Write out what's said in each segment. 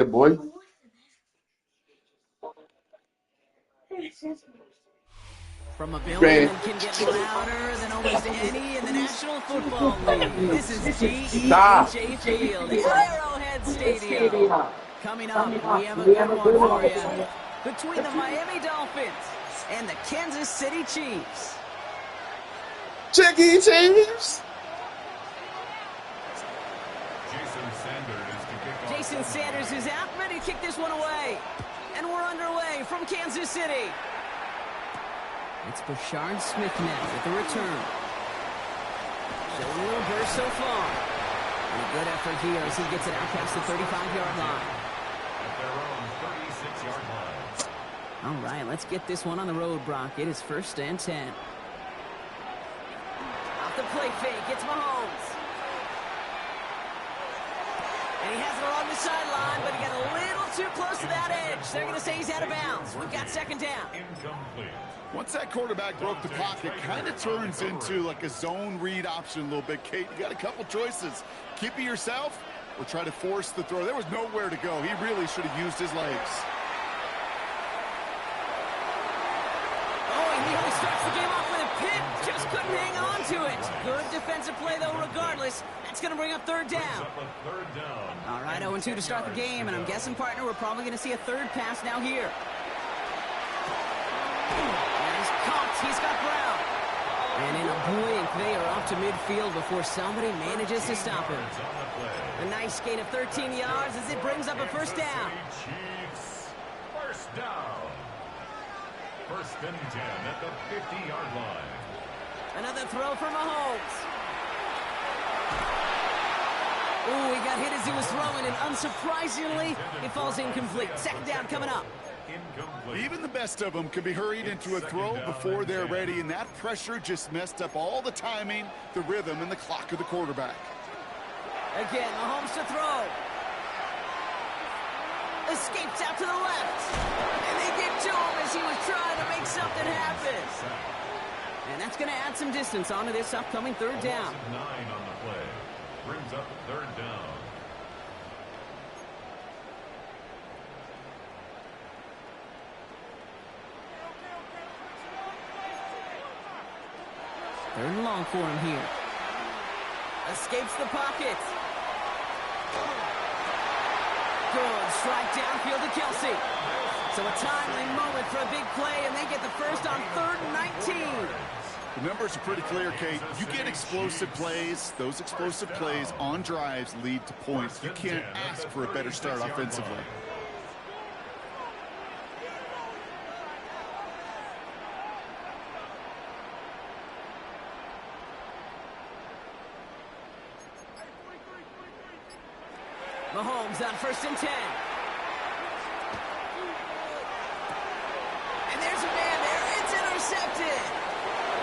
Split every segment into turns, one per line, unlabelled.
Good boy.
From a building
Great.
that can get louder than almost any in the National Football League. This is
Stop.
GEHA Field at Arrowhead Stadium. Coming up, we have a good one for you. Between the Miami Dolphins and the Kansas City Chiefs.
Chicky Chiefs.
Jason Sanders is out, ready to kick this one away. And we're underway from Kansas City. It's Bashard Smith now with the return. Showing a little burst so far. And a good effort here as he gets it out past the 35-yard line.
At their own 36-yard line.
All right, let's get this one on the road, Brock. It is 1st and 10. Off the play fake, it's Mahomes. And he has it along the sideline, but he got a little too close to that edge. They're going to say he's out of bounds. We've got 2nd down.
Incomplete.
Once that quarterback broke the pocket, kind of turns into like a zone read option a little bit. Kate, you got a couple choices. Keep it yourself or try to force the throw. There was nowhere to go. He really should have used his legs.
Oh, he nearly starts the game off with a pick. Just couldn't hang on to it. Good defensive play, though, regardless. That's going to bring up 3rd down. All right, 0-2 to start the game, and I'm guessing, partner, we're probably going to see a 3rd pass now here. He's got Brown. And in a blink, they are off to midfield before somebody manages to stop him. A nice gain of 13 yards as it brings up a 1st down.
Chiefs, 1st down. 1st and 10 at the 50-yard line.
Another throw for Mahomes. Ooh, he got hit as he was throwing, and unsurprisingly, it falls incomplete. 2nd down coming up.
Even the best of them can be hurried into a throw before they're ready, and that pressure just messed up all the timing, the rhythm, and the clock of the quarterback.
Again, Mahomes to throw. Escapes out to the left. And they get to him as he was trying to make something happen. And that's going to add some distance onto this upcoming 3rd down.
9 on the play. Brings up 3rd down.
Third and long for him here. Escapes the pocket. Good strike downfield to Kelsey. So a timely moment for a big play, and they get the first on 3rd and 19.
The numbers are pretty clear, Kate. You get explosive plays. Those explosive plays on drives lead to points. You can't ask for a better start offensively.
Mahomes on 1st and 10. And there's a man there. It's intercepted.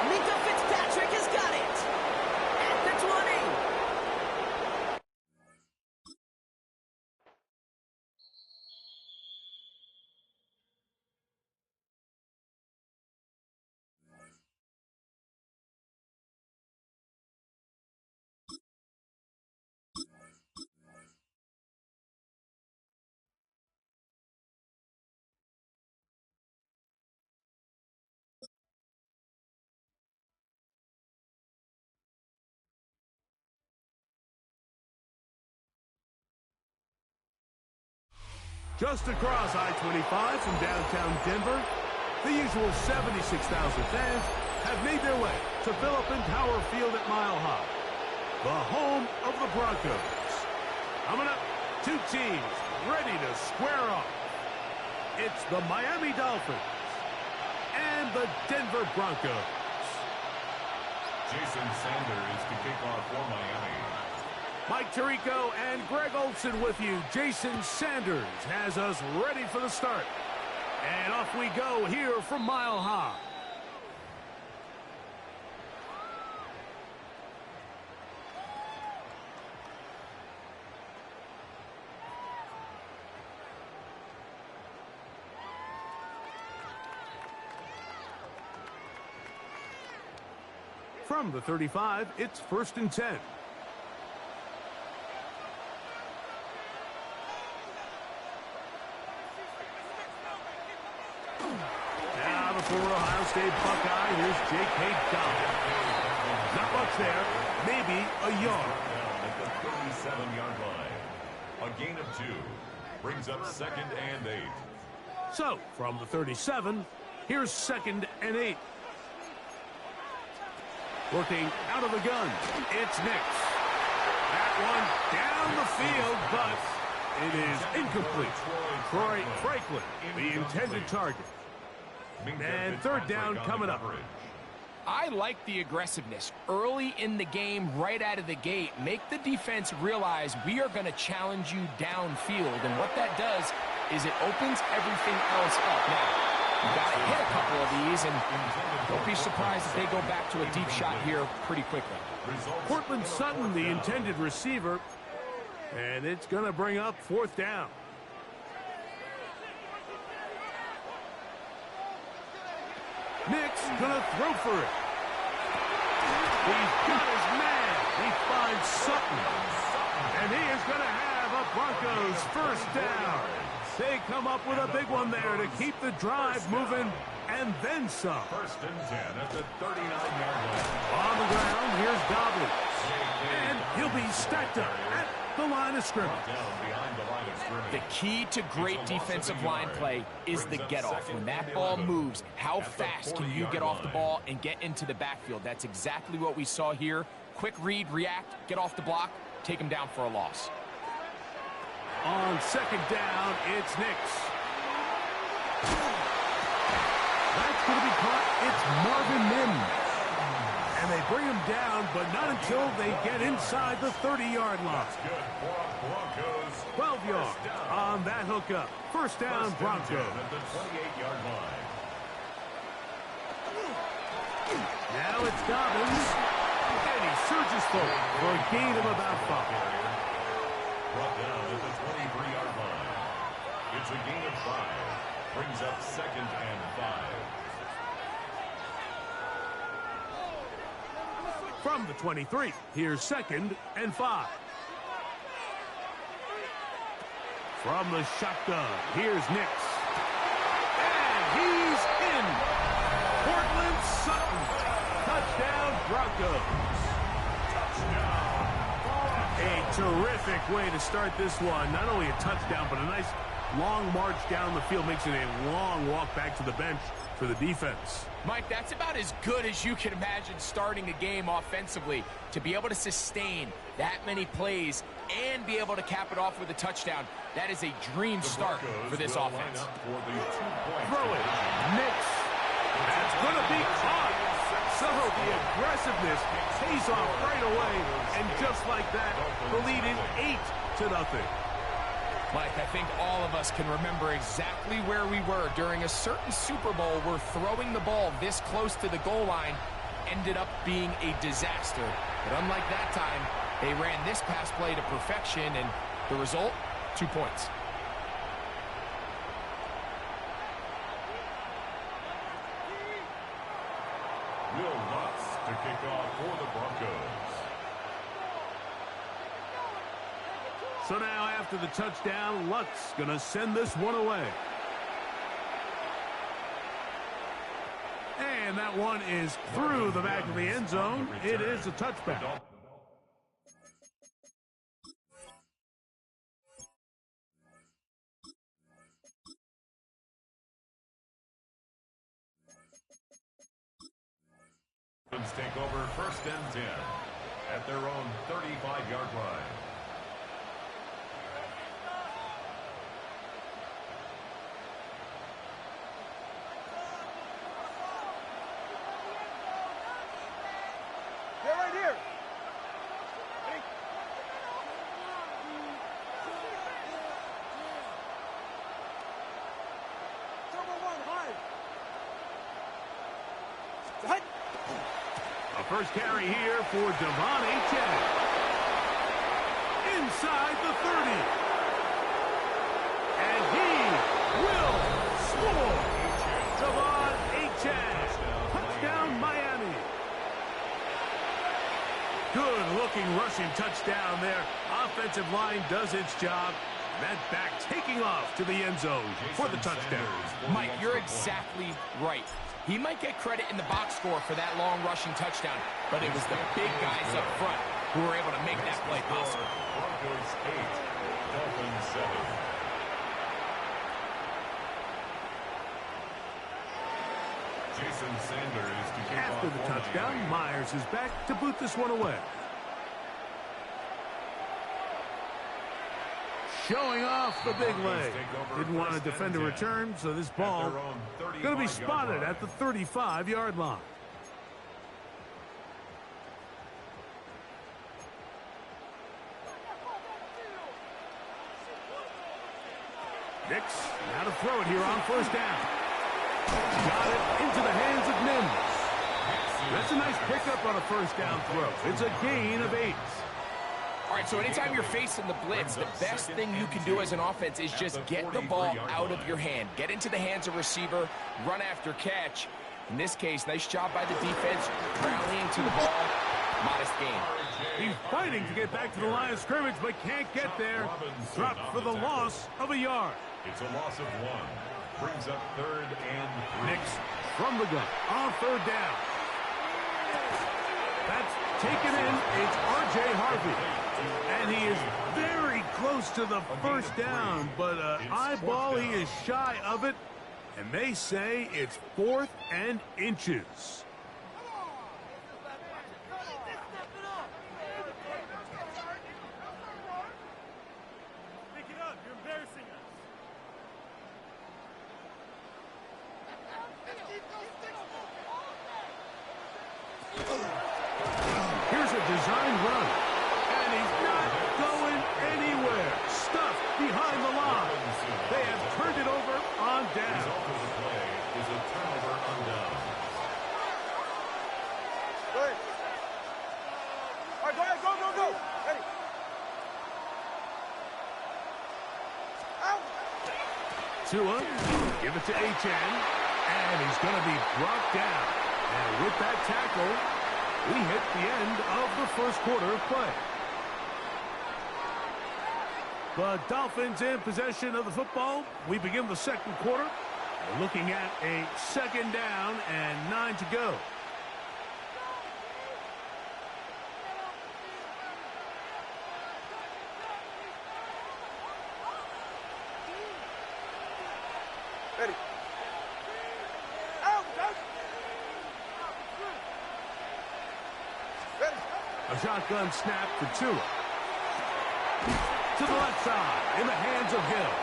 Mika Fitzpatrick has got it. At the 20.
Just across I-25 from downtown Denver, the usual 76,000 fans have made their way to Philip Tower Field at Mile High, the home of the Broncos. Coming up, 2 teams ready to square off. It's the Miami Dolphins and the Denver Broncos.
Jason Sanders to kick off for Miami.
Mike Tirico and Greg Olson with you. Jason Sanders has us ready for the start. And off we go here from Mile High. From the 35, it's 1st and 10. Now the former Ohio State Buckeye, here's J.K. Dobbins. Not much there, maybe a yard.
At the 37-yard line. A gain of 2 brings up 2nd and 8.
So, from the 37, here's 2nd and 8. Working out of the gun, it's Nix. That one down the field, but it is incomplete. Troy Franklin, the intended target. And 3rd down coming up.
I like the aggressiveness early in the game, right out of the gate. Make the defense realize we are going to challenge you downfield, and what that does is it opens everything else up. Now, you got to hit a couple of these, and don't be surprised if they go back to a deep shot here pretty quickly.
Cortland Sutton, the intended receiver, and it's going to bring up 4th down. Nick's gonna throw for it. He's got his man. He finds Sutton. And he is gonna have a Broncos 1st down. They come up with a big one there to keep the drive moving and then some.
1st and 10 at the 39-yard line.
On the ground, here's Dobbins. And he'll be stacked up at the line of scrimmage.
The key to great defensive line play is the get-off. When that ball moves, how fast can you get off the ball and get into the backfield? That's exactly what we saw here. Quick read, react, get off the block, take him down for a loss.
On 2nd down, it's Nix. That's going to be caught. It's Marvin Mims. And they bring him down, but not until they get inside the 30-yard line. 12 yards on that hookup. 1st down, Broncos.
At the 28-yard line.
Now it's Dobbins. And he surges forward for a gain of about 5.
Brought down at the 23-yard line. It's a gain of 5. Brings up 2nd and 5.
From the 23, here's 2nd and 5. From the shotgun, here's Nix. And he's in. Cortland Sutton. Touchdown, Broncos. A terrific way to start this one. Not only a touchdown, but a nice long march down the field. Makes it a long walk back to the bench for the defense.
Mike, that's about as good as you can imagine starting a game offensively. To be able to sustain that many plays and be able to cap it off with a touchdown, that is a dream start for this offense.
Throw it. Nix. That's going to be caught. So the aggressiveness pays off right away. And just like that, the lead is 8-0.
Mike, I think all of us can remember exactly where we were during a certain Super Bowl where throwing the ball this close to the goal line ended up being a disaster. But unlike that time, they ran this pass play to perfection, and the result, 2 points.
Will Lutz to kick off for the Broncos.
So now after the touchdown, Lutz going to send this one away. And that one is through the back of the end zone. It is a touchback.
Take over 1st and 10 at their own 35-yard line.
They're right here.
A first carry here for Devon Achane. Inside the 30. And he will score. Devon Achane. Touchdown, Miami. Good looking rushing touchdown there. Offensive line does its job. That back taking off to the end zone for the touchdown.
Mike, you're exactly right. He might get credit in the box score for that long rushing touchdown, but it was the big guys up front who were able to make that play possible.
Broncos 8, Dolphins 7. Jason Sanders to kick
After
off
the
for
touchdown,
Miami.
Myers is back to boot this one away. Showing off the big leg. Didn't want to defend a return, so this ball going to be spotted at the 35-yard line. Nix, now to throw it here on first down. Got it into the hands of Mims. That's a nice pickup on a first down throw. It's a gain of 8.
All right, so anytime you're facing the blitz, the best thing you can do as an offense is just get the ball out of your hand. Get into the hands of receiver, run after catch. In this case, nice job by the defense, rallying to the ball. Modest gain.
He's fighting to get back to the line of scrimmage, but can't get there. Dropped for the loss of a yard.
It's a loss of 1. Brings up 3rd and 3.
Nix from the gun on third down. That's taken in. It's R.J. Harvey. And he is very close to the first down, but eyeball, he is shy of it. And they say it's 4th and inches. Here's a designed run. And he's not going anywhere. Stuffed behind the line. They have turned it over on down.
Result of the play is a turnover on down.
Go ahead. All right, go ahead. Go. Ready. Out.
Tua, give it to H.N. And he's going to be brought down. And with that tackle, we hit the end of the first quarter of play. The Dolphins in possession of the football. We begin the second quarter. We're looking at a second down and 9 to go.
Ready. Out. Ready.
A shotgun snap to Tua. To the left side, in the hands of Hill.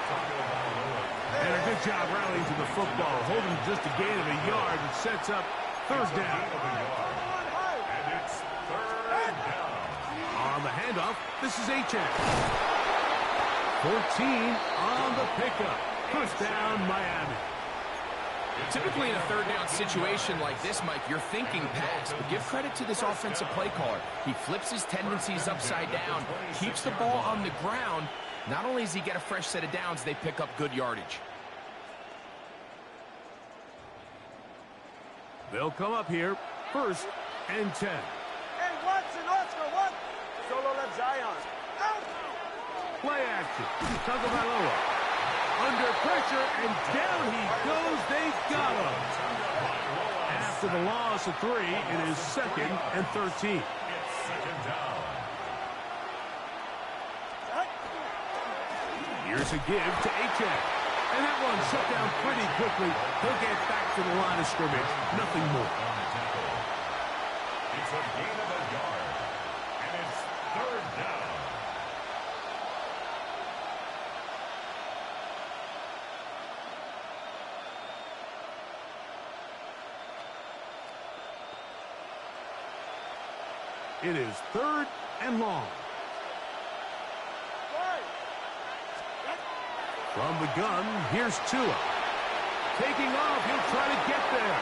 And a good job rallying to the football, holding just a gain of a yard and sets up third down.
And it's 3rd down.
On the handoff, this is H.N. 14 on the pickup. First down, Miami.
Typically in a third down situation like this, Mike, you're thinking pass, but give credit to this offensive play caller. He flips his tendencies upside down, keeps the ball on the ground. Not only does he get a fresh set of downs, they pick up good yardage.
They'll come up here, 1st and 10.
Hey, Watson, Oscar, what? Solo left Zion. Out.
Play action. Tagovailoa. Under pressure, and down he goes. They've got him. After the loss of 3, it is 2nd and 13.
It's 2nd down.
Here's a give to H.N. And that one shut down pretty quickly. He'll get back to the line of scrimmage. Nothing more.
It's a gain of a yard. And it's 3rd down.
It is 3rd and long. From the gun, here's Tua. Taking off, he'll try to get there.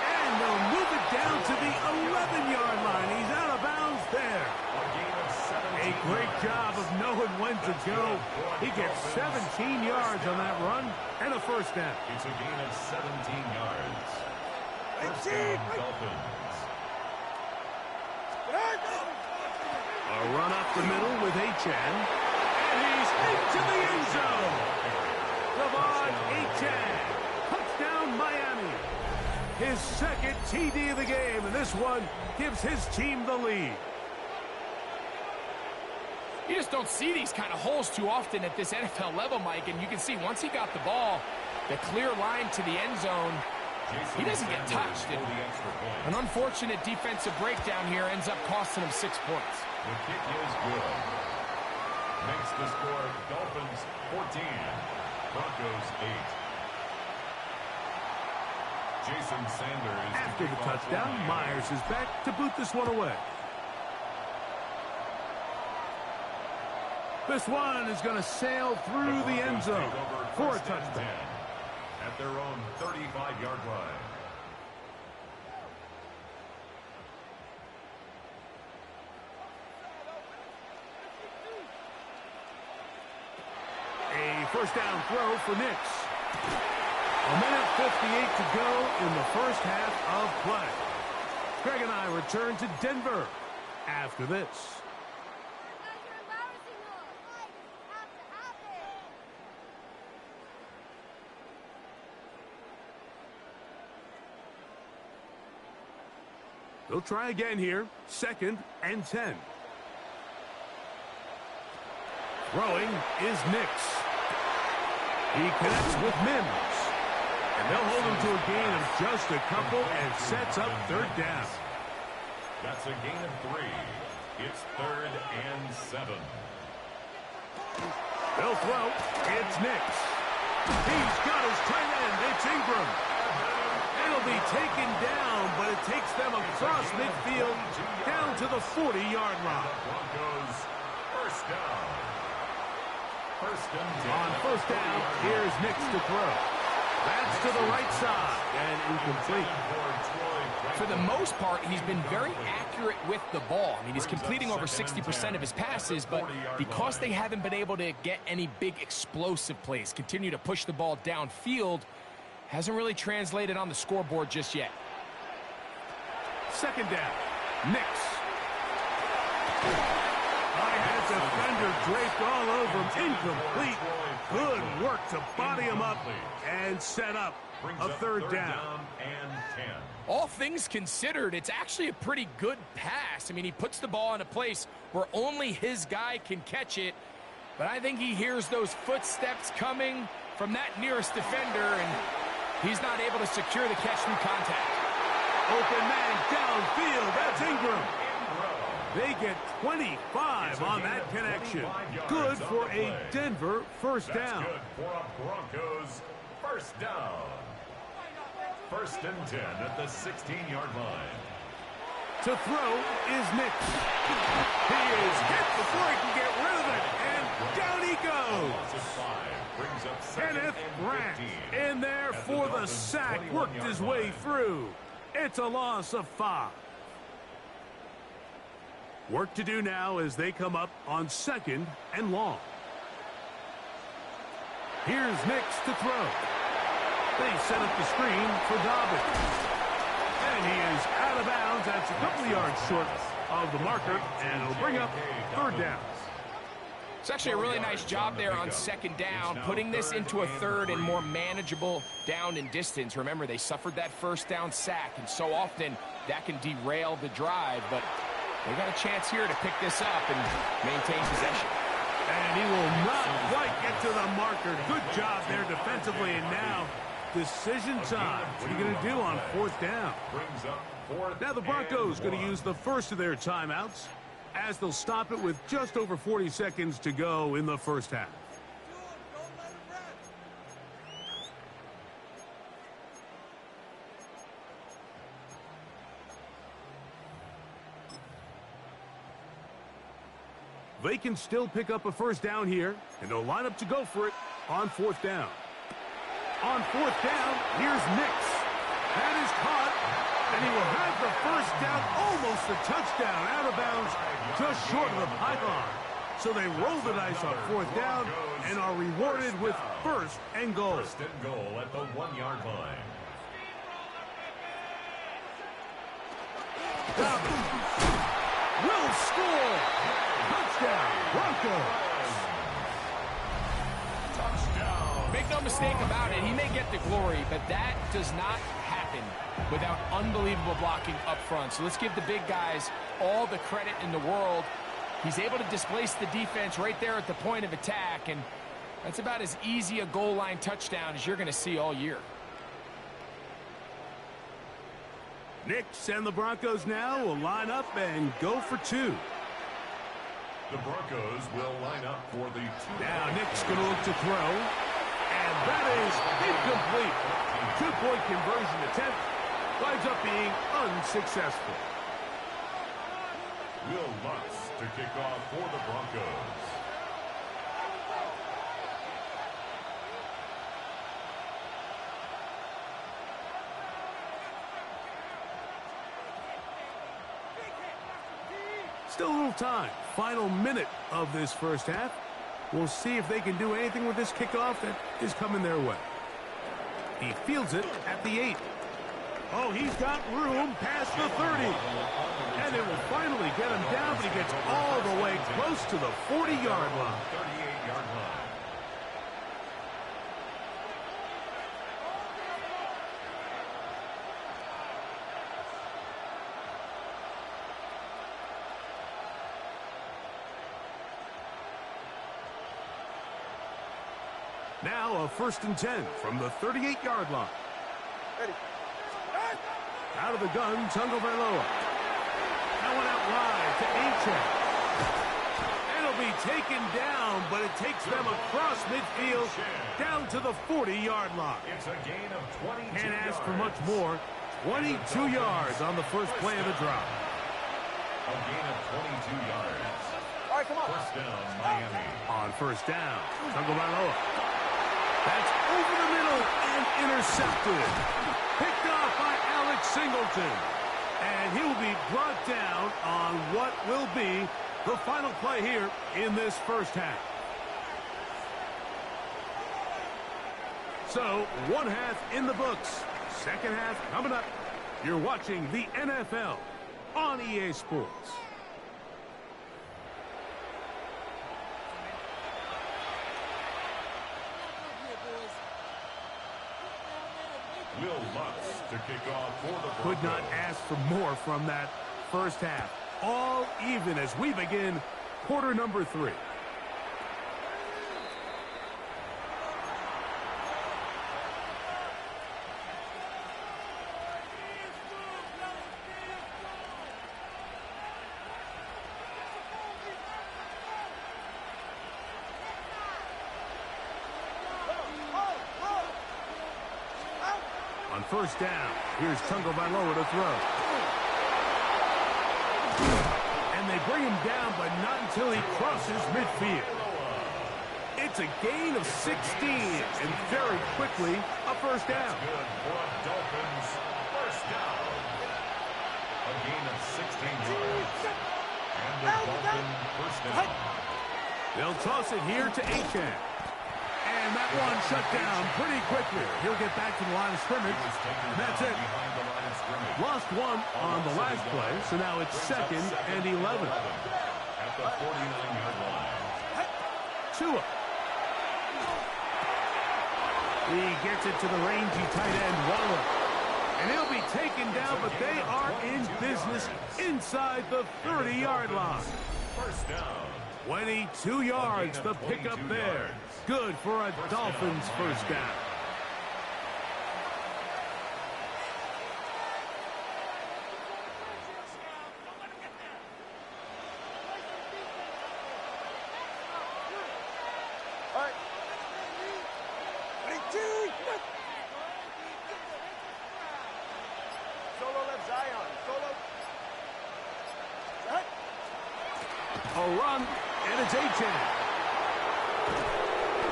And they'll move it down to the 11-yard line. He's out of bounds there. A great job of knowing when to go. He gets 17 yards on that run and a first down.
It's a gain of 17 yards. First down, Dolphins.
A run up the middle with H.N. And he's into the end zone. Devon Achane. Touchdown, Miami. His second TD of the game, and this one gives his team the lead.
You just don't see these kind of holes too often at this NFL level, Mike, and you can see once he got the ball, the clear line to the end zone, he doesn't get touched. An unfortunate defensive breakdown here ends up costing him 6 points.
The kick is good. Makes the score Dolphins 14, Broncos 8. Jason Sanders.
After the touchdown, Myers is back to boot this one away. This one is going to sail through the end zone for a touchdown.
At their own 35-yard line.
A first down throw for Knicks. A minute 58 to go in the first half of play. Greg and I return to Denver after this. They'll try again here. 2nd and 10. Throwing is Nix. He connects with Mims. And they'll hold him to a gain of just a couple and sets up 3rd down.
That's a gain of 3. It's 3rd and 7.
They'll throw. It's Nix. He's got his tight end. It's Ingram. It'll be taken down, but it takes them across midfield down to the 40-yard line.
Broncos first down. 1st and 10.
On 1st down, here's Nix to throw. That's to the right side and incomplete.
For the most part, he's been very accurate with the ball. I mean, he's completing over 60% of his passes, but because they haven't been able to get any big explosive plays, continue to push the ball downfield, hasn't really translated on the scoreboard just yet.
2nd down. Nix. I had defender draped all over him. Incomplete. Good work to body him up and set up a 3rd down.
And 10.
All things considered, it's actually a pretty good pass. I mean, he puts the ball in a place where only his guy can catch it, but I think he hears those footsteps coming from that nearest defender, and he's not able to secure the catch through contact.
Open man downfield. That's Ingram. They get 25 on that connection. Good for a Denver 1st down.
That's good for a Broncos 1st down. 1st and 10 at the 16-yard line.
To throw is Nix. He is hit before he can get rid of it, and down he goes. Kenneth Grant in there for the sack, worked his way through. It's a loss of 5. Work to do now as they come up on 2nd and long. Here's Nix to throw. They set up the screen for Dobbins. And he is out of bounds. That's a couple of yards short of the marker, and it'll bring up 3rd down.
It's actually a really nice job there on 2nd down, putting this into a 3rd and more manageable down and distance. Remember, they suffered that 1st down sack, and so often that can derail the drive, but they got a chance here to pick this up and maintain possession.
And he will not quite get to the marker. Good job there defensively, and now decision time. What are you going to do on 4th down? Now the Broncos going to use the first of their timeouts, as they'll stop it with just over 40 seconds to go in the 1st half. They can still pick up a 1st down here, and they'll line up to go for it on 4th down. On 4th down, here's Nix. That is caught, and he will have the 1st down, almost a touchdown, out of bounds, just short of the pylon. So they roll the dice on 4th down and are rewarded with 1st and goal.
1st and goal at the 1-yard line.
Will score. Touchdown, Broncos.
no mistake about it. He may get the glory, but that does not happen without unbelievable blocking up front. So let's give the big guys all the credit in the world. He's able to displace the defense right there at the point of attack, and that's about as easy a goal line touchdown as you're going to see all year.
Knicks and the Broncos now will line up and go for two.
The Broncos will line up for the two.
Now Nick's going to look to throw, and that is incomplete. Two-point conversion attempt winds up being unsuccessful.
Will Lutz to kick off for the Broncos.
Still a little time. Final minute of this first half. We'll see if they can do anything with this kickoff that is coming their way. He fields it at the 8. Oh, he's got room past the 30. And it will finally get him down, but he gets all the way close to the 40-yard line.
38-yard line.
Now a 1st and 10 from the 38-yard line.
Ready.
Out of the gun, Tagovailoa. That one out wide to Achane. It'll be taken down, but it takes them across midfield down to the 40-yard line.
It's a gain of 22
Can't ask for
yards.
much more. 22 yards on the first play of the drive.
A gain of 22 yards.
All right, come on.
First down, Miami.
On first down, Tagovailoa. That's over the middle and intercepted. Picked off by Alex Singleton. And he will be brought down on what will be the final play here in this first half. So, one half in the books. Second half coming up. You're watching the NFL on EA Sports.
Will Lutz to kick off for the Broncos.
Could not ask for more from that first half. All even as we begin quarter number 3. On first down, here's Tagovailoa to throw. And they bring him down, but not until he crosses midfield. It's a gain of 16, and very quickly, a first down.
Good for a Dolphins first down. A gain of 16 yards. And the Dolphin first down.
They'll toss it here to Achane. And that one shut down pretty quickly. He'll get back to the line of scrimmage. That's it. Lost one on the last play, so now it's 2nd and 11.
At the 49-yard line.
Tua. He gets it to the rangy tight end, Waller. And he'll be taken down, but they are in business inside the 30-yard line.
First down.
22 yards, the pickup there. Good for a Dolphins first down.
All right. Ready, two. Solo left Zion. Solo. Right.
A run, and it's Achane.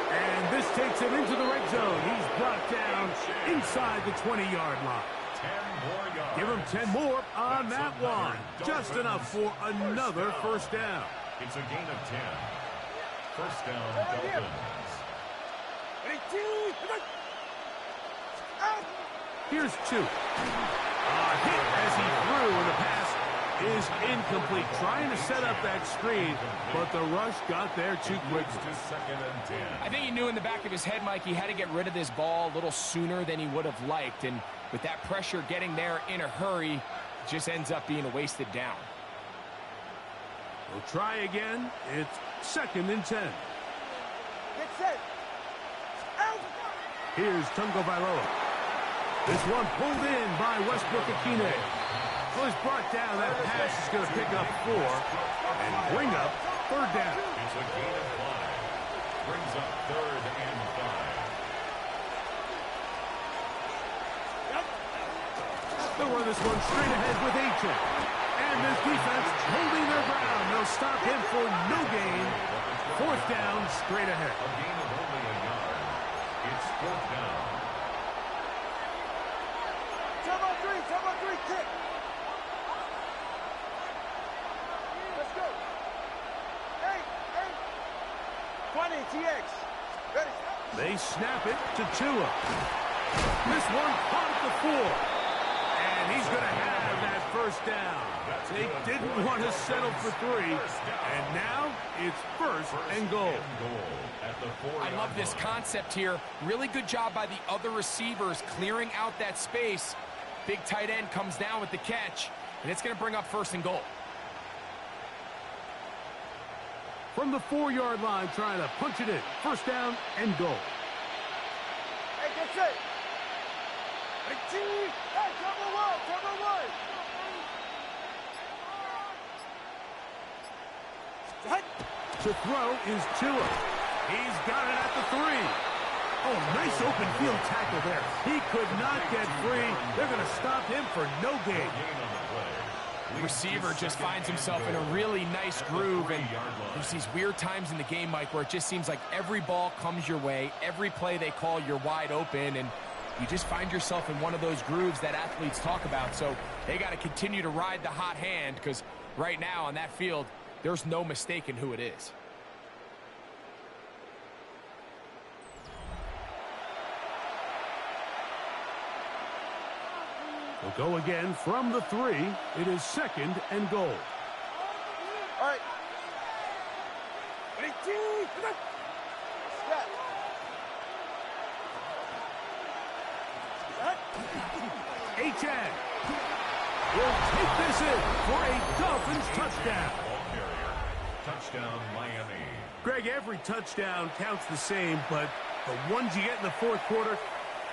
And this takes him into the red zone. He's brought down inside the 20-yard line.
10 more yards.
Give him 10 more on that one. Just enough for another first down.
It's a gain of 10. First down, Dolphins.
Ready, two. Out.
Here's 2. A hit as he threw, and the pass is incomplete. Trying to set up that screen, but the rush got there too quickly.
I think he knew in the back of his head, Mike, he had to get rid of this ball a little sooner than he would have liked. And with that pressure getting there in a hurry, it just ends up being a wasted down.
We'll try again. It's 2nd and 10.
Get set. Out.
Here's Tungo Bailoa. This one pulled in by Westbrook Akine. Well, he's brought down. That pass is going to pick up 4 and bring up 3rd down.
It's a gain of 5. Brings up 3rd and 5.
They'll run this one straight ahead with Aiken. And this defense holding their ground. They'll stop him for no gain. 4th down, straight ahead.
A gain of only a yard. It's 4th down.
Time on 3, kick. Let's go. 20, TX. Ready.
They snap it to Tua. This one caught at the 4. And he's going to have that 1st down. They didn't want to settle for 3. And now it's 1st and goal.
I love this concept here. Really good job by the other receivers clearing out that space. Big tight end comes down with the catch, and it's going to bring up 1st and goal.
From the 4-yard line, trying to punch it in. 1st down and goal.
Hey, get set. Hey, cover one.
To throw is Tua. He's got it at the 3. Oh, nice open field tackle there. He could not get free. They're going to stop him for no gain.
The receiver just finds himself in a really nice groove, and there's these weird times in the game, Mike, where it just seems like every ball comes your way, every play they call, you're wide open, and you just find yourself in one of those grooves that athletes talk about. So they got to continue to ride the hot hand, because right now on that field, there's no mistaking who it is.
We'll go again from the 3. It is 2nd and goal.
All right. Ready, step.
H.A. will take this in for a Dolphins touchdown.
Ball carrier. Touchdown, Miami.
Greg, every touchdown counts the same, but the ones you get in the 4th quarter,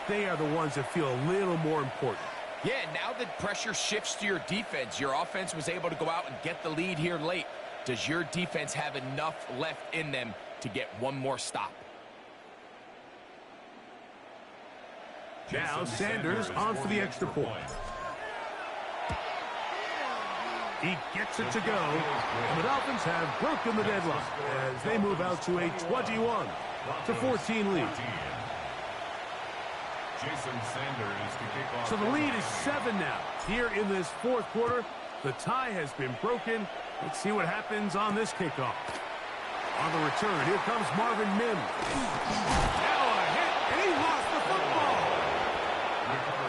they are the ones that feel a little more important.
Yeah, now that pressure shifts to your defense, your offense was able to go out and get the lead here late. Does your defense have enough left in them to get one more stop?
Now Sanders on for the extra point. He gets it to go, and the Dolphins have broken the deadlock as they move out to a 21-14 lead. So the lead is 7 now. Here in this 4th quarter, the tie has been broken. Let's see what happens on this kickoff. On the return, here comes Marvin Mims. Now a hit, and he lost the football.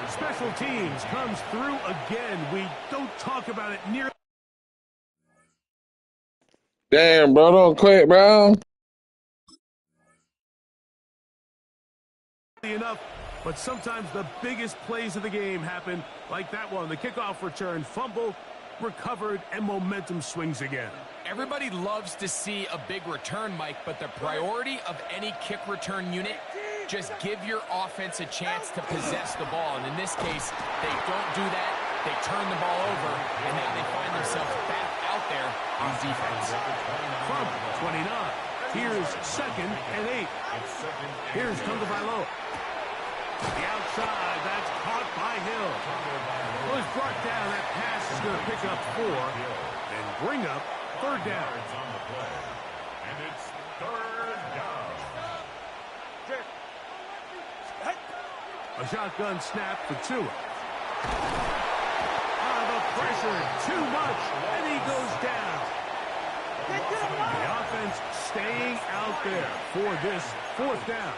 Special teams comes through again. We don't talk about it nearly.
Damn, bro, don't quit, bro.
Enough, but sometimes the biggest plays of the game happen like that one. The kickoff return, fumble, recovered, and momentum swings again.
Everybody loves to see a big return, Mike, but the priority of any kick return unit, just give your offense a chance to possess the ball. And in this case, they don't do that. They turn the ball over, and now they find themselves back out there on defense.
From 29, here's 2nd and 8. Here's Tungo Bailoa. The outside, that's caught by Hill. Well, he's brought down. That pass is going to pick up 4 and bring up 3rd down.
And it's 3rd down.
A shotgun snap for Tua. The pressure, too much, and he goes down. The offense staying out there for this 4th down.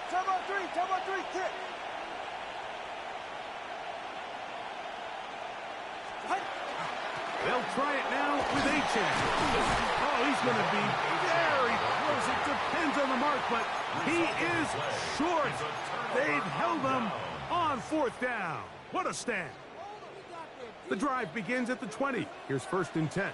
Time on 3, kick.
try it now with H.N. Oh, he's going to be very close. It depends on the mark, but he is short. They've held him on 4th down. What a stand. The drive begins at the 20. Here's 1st and 10.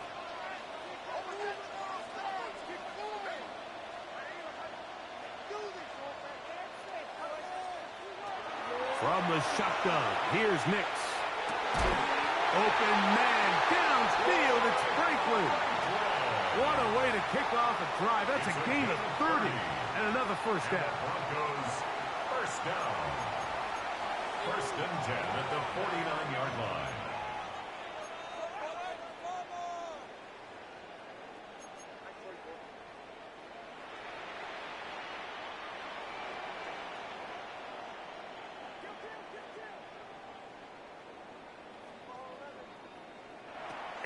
From the shotgun, here's Nix. Open man, downfield, it's Franklin. What a way to kick off a drive. That's a gain of 30 and another 1st down.
Broncos, 1st down. 1st and 10 at the 49-yard line.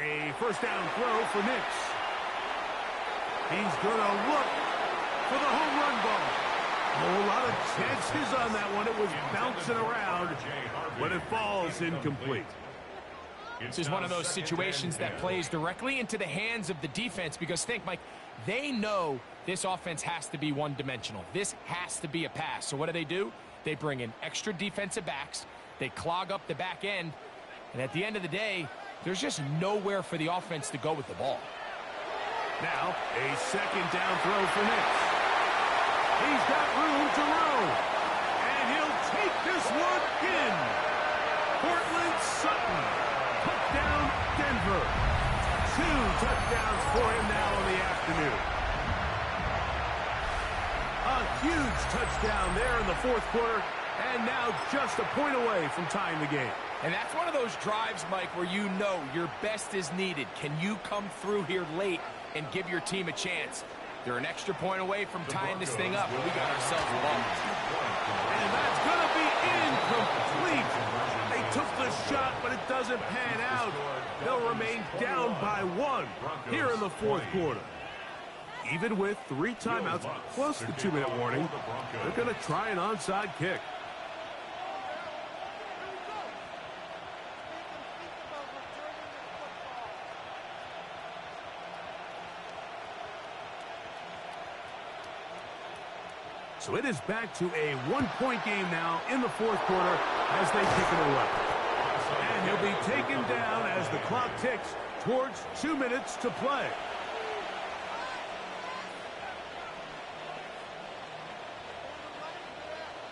A 1st down throw for Nix. He's going to look for the home run ball. Oh, a lot of chances on that one. It was bouncing around, but it falls incomplete.
This is one of those situations that plays directly into the hands of the defense because think, Mike, they know this offense has to be one-dimensional. This has to be a pass. So what do? They bring in extra defensive backs. They clog up the back end. And at the end of the day, there's just nowhere for the offense to go with the ball.
Now, a 2nd down throw for Nix. He's got room to roam. And he'll take this one in. Portland Sutton put down Denver. 2 touchdowns for him now in the afternoon. A huge touchdown there in the 4th quarter. And now just a point away from tying the game.
And that's one of those drives, Mike, where you know your best is needed. Can you come through here late and give your team a chance? They're an extra point away from tying this thing up, and we got ourselves a ball.
And that's going to be incomplete. They took the shot, but it doesn't pan out. They'll remain down by 1 here in the 4th quarter. Even with 3 timeouts plus the 2-minute warning, they're going to try an onside kick. So it is back to a 1-point game now in the 4th quarter as they kick it away. And he'll be taken down as the clock ticks towards 2 minutes to play.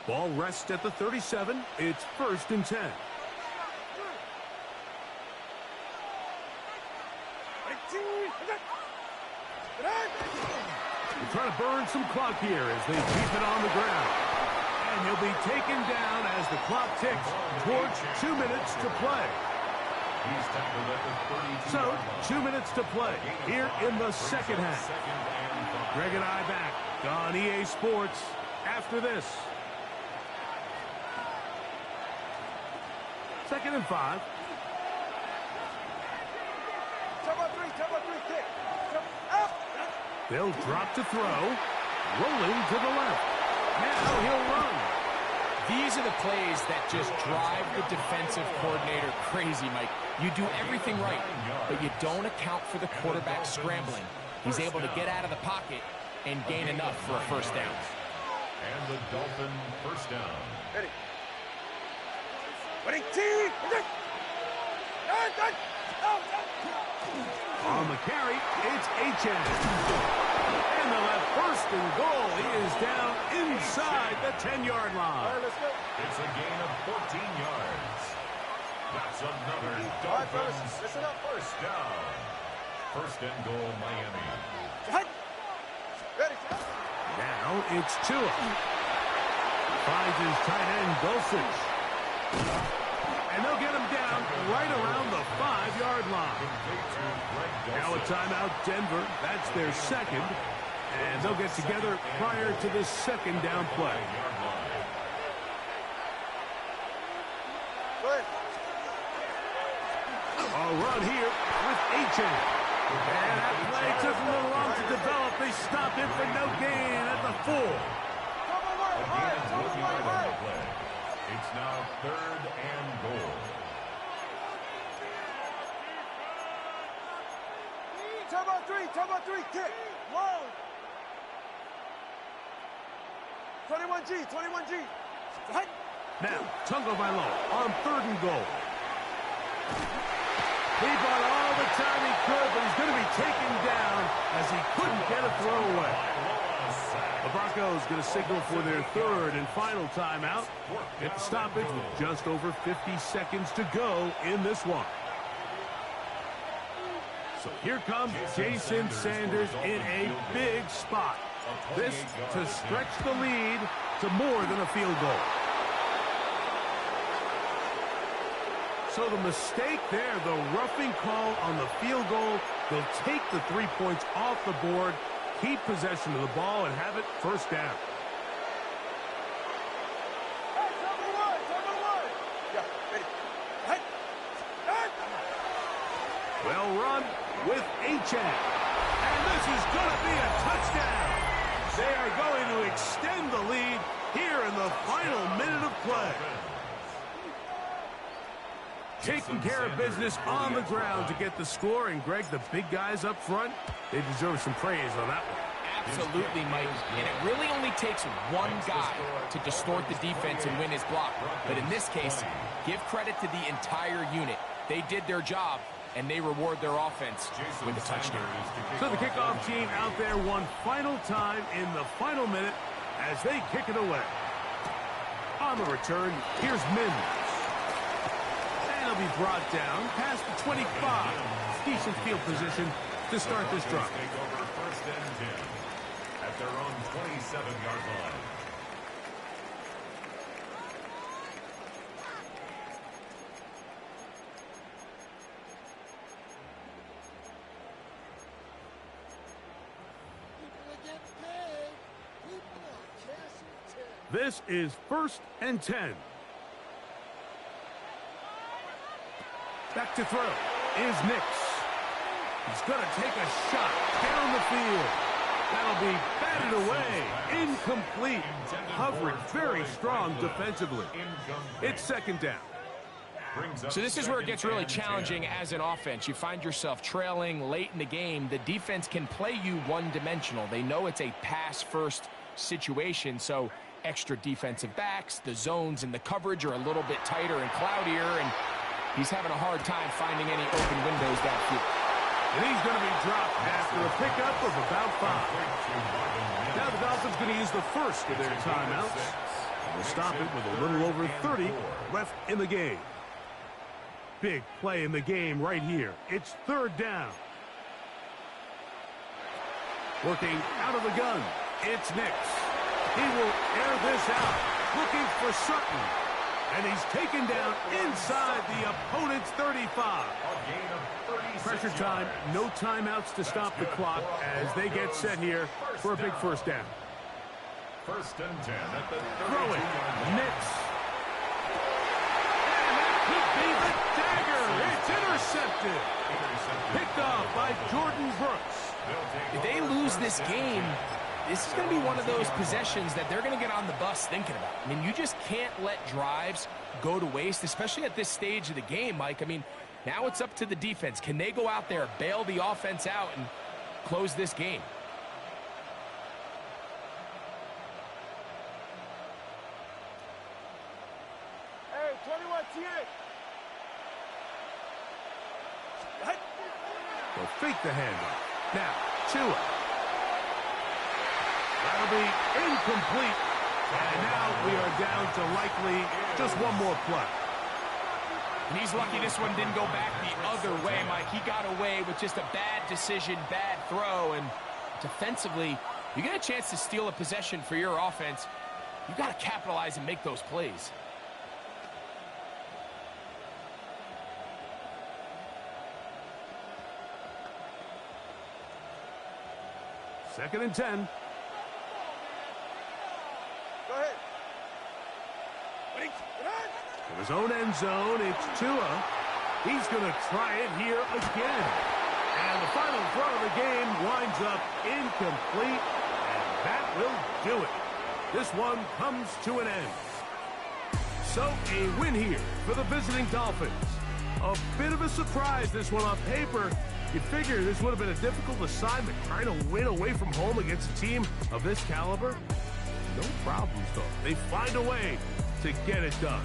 Ball rests at the 37. It's 1st and 10. They're trying to burn some clock here as they keep it on the ground. And he'll be taken down as the clock ticks towards 2 minutes to play. So, 2 minutes to play here in the 2nd half. Greg and I back on EA Sports after this. 2nd and 5. They'll drop to throw. Rolling to the left. Now he'll run.
These are the plays that just drive the defensive coordinator crazy, Mike. You do everything right, but you don't account for the quarterback scrambling. He's able to get out of the pocket and gain enough for a 1st down.
And the Dolphin 1st down.
Ready.
On the carry, it's H.N. And they'll have 1st and goal. He is down inside the 10-yard line.
It's a gain of 14 yards. That's another Dolphins 1st down. 1st and goal, Miami.
Ready.
Now it's Tua. Finds his tight end, Dulcich. And they'll get him down right around the 5-yard line. Now a timeout, Denver. That's their 2nd. And they'll get together prior to the 2nd down play. A run here with H.N. And that play took a little long to develop. They stopped it for no gain at the 4.
It's now 3rd and goal.
3, kick. Long. 21G, 21G. Right.
Now, Tagovailoa on 3rd and goal. He bought all the time he could, but he's going to be taken down as he couldn't get a throw away. The Broncos going to signal for their 3rd and final timeout. At the stoppage with just over 50 seconds to go in this one. So here comes Jason Sanders in a big spot. This to stretch the lead to more than a field goal. So the mistake there, the roughing call on the field goal, they'll take the 3 points off the board, keep possession of the ball, and have it first down.
Hey, number one. Yeah, ready. Hey. Hey.
Well run with Achane. And this is going to be a touchdown. They are going to extend the lead here in the final minute of play. Taking care of business on the ground to get the score. And, Greg, the big guys up front, they deserve some praise on that one.
Absolutely, Mike. And it really only takes one guy to distort the defense and win his block. But in this case, give credit to the entire unit. They did their job, and they reward their offense with a touchdown.
So the kickoff team out there one final time in the final minute as they kick it away. On the return, here's Mims. And he'll be brought down past the 25. Decent field position to start this drive.
Take over 1st and 10 at their own 27-yard line.
This is 1st and 10. Back to throw is Nix. He's going to take a shot down the field. That'll be batted away. Incomplete. Covered very strong defensively. It's 2nd down.
So this is where it gets really challenging as an offense. You find yourself trailing late in the game. The defense can play you one-dimensional. They know it's a pass-first situation, so extra defensive backs, the zones and the coverage are a little bit tighter and cloudier, and he's having a hard time finding any open windows downfield.
And he's going to be dropped after a pickup of about 5. Now the Dolphins going to use the first of their timeouts. We'll stop it with a little over 30 left in the game. Big play in the game right here. It's 3rd down. Working out of the gun, it's Nix. He will air this out, looking for Sutton. And he's taken down inside the opponent's 35. Pressure time, no timeouts to stop the clock as they get set here for a big 1st down.
1st and 10 at the 32-yard
Throw it,
line.
Nix. And that could be the dagger. It's intercepted. Picked off by Jordan Brooks.
If they lose this game, this is going to be one of those possessions that they're going to get on the bus thinking about. I mean, you just can't let drives go to waste, especially at this stage of the game, Mike. I mean, now it's up to the defense. Can they go out there, bail the offense out, and close this game?
Hey, 21 T8. Right.
They'll fake the handoff. Now, Tua. That'll be incomplete. And now we are down to likely just one more play.
And he's lucky this one didn't go back the other way, Mike. He got away with just a bad decision, bad throw. And defensively, you get a chance to steal a possession for your offense. You got to capitalize and make those plays.
Second and 10.
Go ahead.
In his own end zone, it's Tua. He's going to try it here again. And the final throw of the game winds up incomplete. And that will do it. This one comes to an end. So a win here for the visiting Dolphins. A bit of a surprise, this one on paper, You figure this would have been a difficult assignment, trying to win away from home against a team of this caliber. No problems, though. They find a way to get it done.